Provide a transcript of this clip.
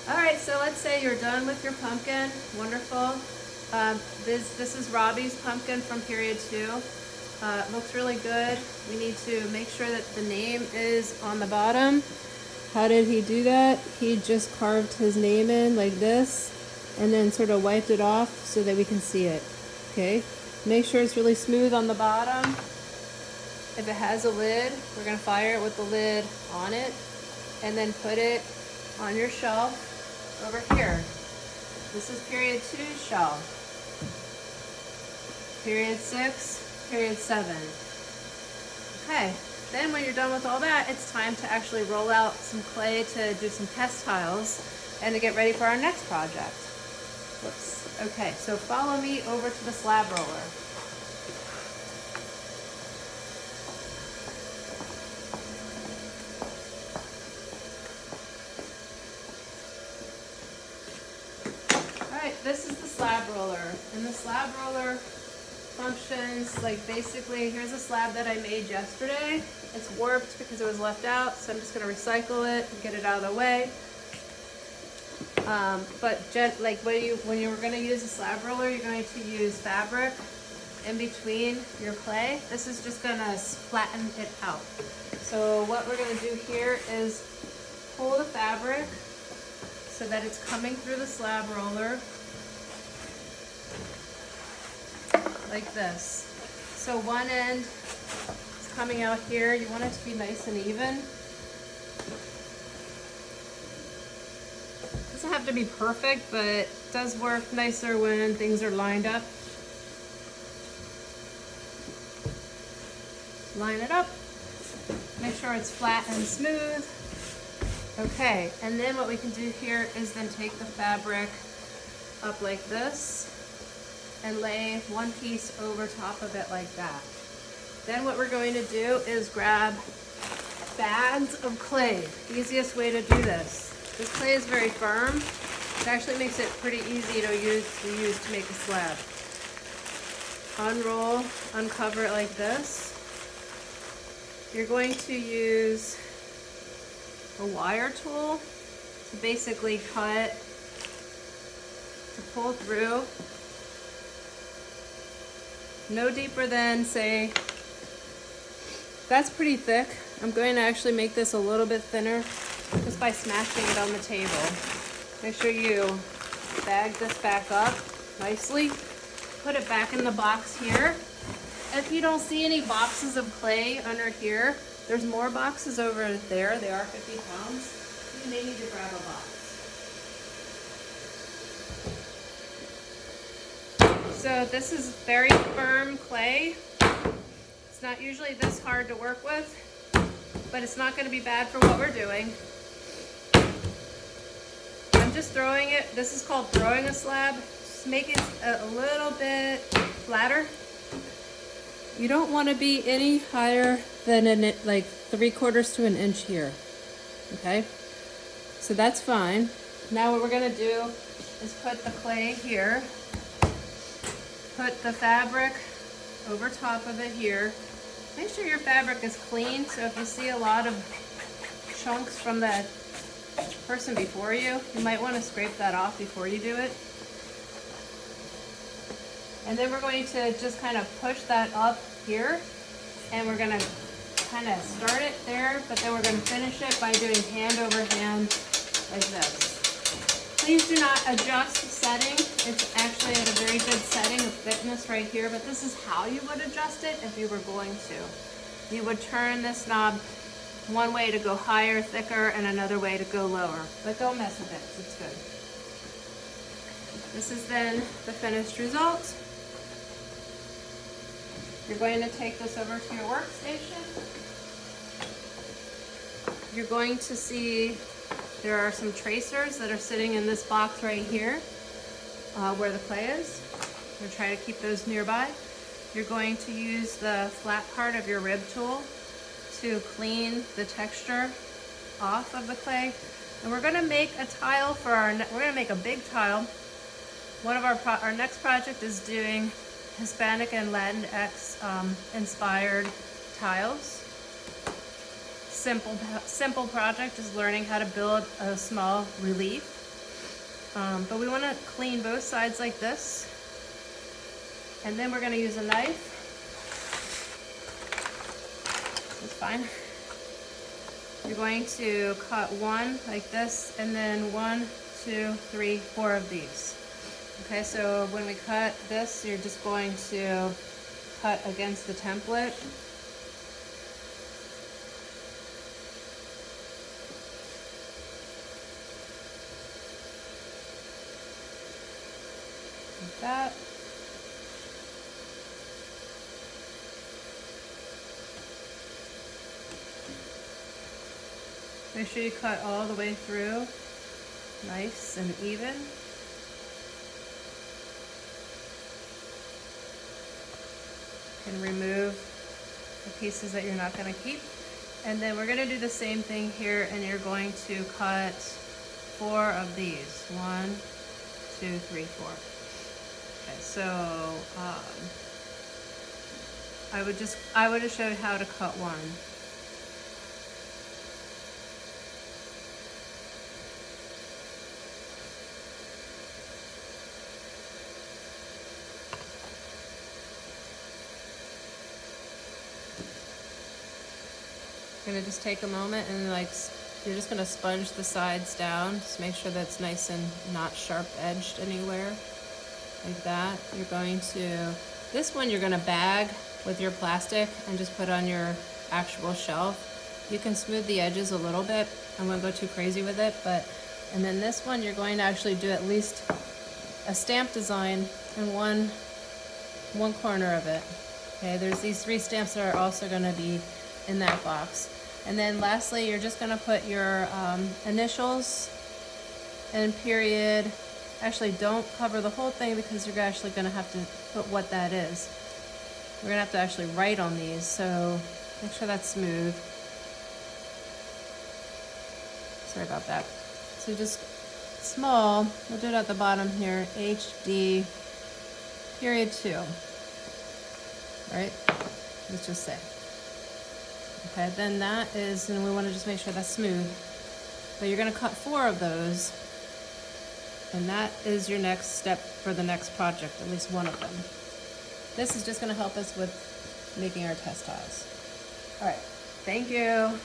All right, so let's say you're done with your pumpkin. Wonderful. This is Robbie's pumpkin from period 2. It looks really good. We need to make sure that the name is on the bottom. How did he do that? He just carved his name in like this and then sort of wiped it off so that we can see it. Okay? Make sure it's really smooth on the bottom. If it has a lid, we're going to fire it with the lid on it and then put it on your shelf over here. This is period 2's shelf. Period 6, period 7. Okay, then when you're done with all that, it's time to actually roll out some clay to do some test tiles and to get ready for our next project. Whoops. Okay, so follow me over to the slab roller. This is the slab roller, and the slab roller functions like basically, here's a slab that I made yesterday. It's warped because it was left out, so I'm just going to recycle it and get it out of the way. Like when you were going to use a slab roller, you're going to use fabric in between your clay. This is just going to flatten it out. So what we're going to do here is pull the fabric so that it's coming through the slab roller like this. So one end is coming out here. You want it to be nice and even. It doesn't have to be perfect, but it does work nicer when things are lined up. Line it up. Make sure it's flat and smooth. Okay, and then what we can do here is then take the fabric up like this and lay one piece over top of it like that. Then what we're going to do is grab bags of clay. Easiest way to do this. This clay is very firm. It actually makes it pretty easy to use to make a slab. Unroll, uncover it like this. You're going to use a wire tool to basically cut, to pull through. No deeper than, say, that's pretty thick. I'm going to actually make this a little bit thinner just by smashing it on the table. Make sure you bag this back up nicely. Put it back in the box here. If you don't see any boxes of clay under here, there's more boxes over there. They are 50 pounds. You may need to grab a box. So this is very firm clay. It's not usually this hard to work with, but it's not going to be bad for what we're doing. I'm just throwing it. This is called throwing a slab. Just make it a little bit flatter. You don't want to be any higher than like 3/4 to an inch here. Okay, so that's fine. Now what we're going to do is put the clay here. Put the fabric over top of it here. Make sure your fabric is clean, so if you see a lot of chunks from the person before you, you might want to scrape that off before you do it. And then we're going to just kind of push that up here, and we're going to kind of start it there, but then we're going to finish it by doing hand over hand like this. Please do not adjust the setting. It's actually at a very good setting of thickness right here, but this is how you would adjust it if you were going to. You would turn this knob one way to go higher, thicker, and another way to go lower. But don't mess with it, it's good. This is then the finished result. You're going to take this over to your workstation. You're going to see there are some tracers that are sitting in this box right here where the clay is. I'm going to try to keep those nearby. You're going to use the flat part of your rib tool to clean the texture off of the clay. And we're going to make a tile for we're going to make a big tile. One of our next project is doing Hispanic and Latinx inspired tiles. Simple project is learning how to build a small relief. But we want to clean both sides like this. And then we're going to use a knife. It's fine. You're going to cut one like this, and then 1, 2, 3, 4 of these. Okay, so when we cut this, you're just going to cut against the template. Like that. Make sure you cut all the way through, nice and even. And remove the pieces that you're not going to keep. And then we're going to do the same thing here, and you're going to cut 4 of these. 1, 2, 3, 4. Okay, so I would have showed how to cut one. You're gonna just take a moment and you're just gonna sponge the sides down. Just make sure that's nice and not sharp edged anywhere. Like that. You're going to, this one you're gonna bag with your plastic and just put on your actual shelf. You can smooth the edges a little bit. I won't go too crazy with it, and then this one you're going to actually do at least a stamp design in one corner of it. Okay, there's these 3 stamps that are also gonna be in that box. And then lastly, you're just gonna put your initials and period. Actually, don't cover the whole thing because you're actually gonna have to put what that is. We're gonna have to actually write on these, so make sure that's smooth. Sorry about that. So just small, we'll do it at the bottom here, HD period 2, right? Let's just say. Okay, then that is, and we want to just make sure that's smooth. But you're going to cut 4 of those, and that is your next step for the next project, at least one of them. This is just going to help us with making our test tiles. All right, thank you.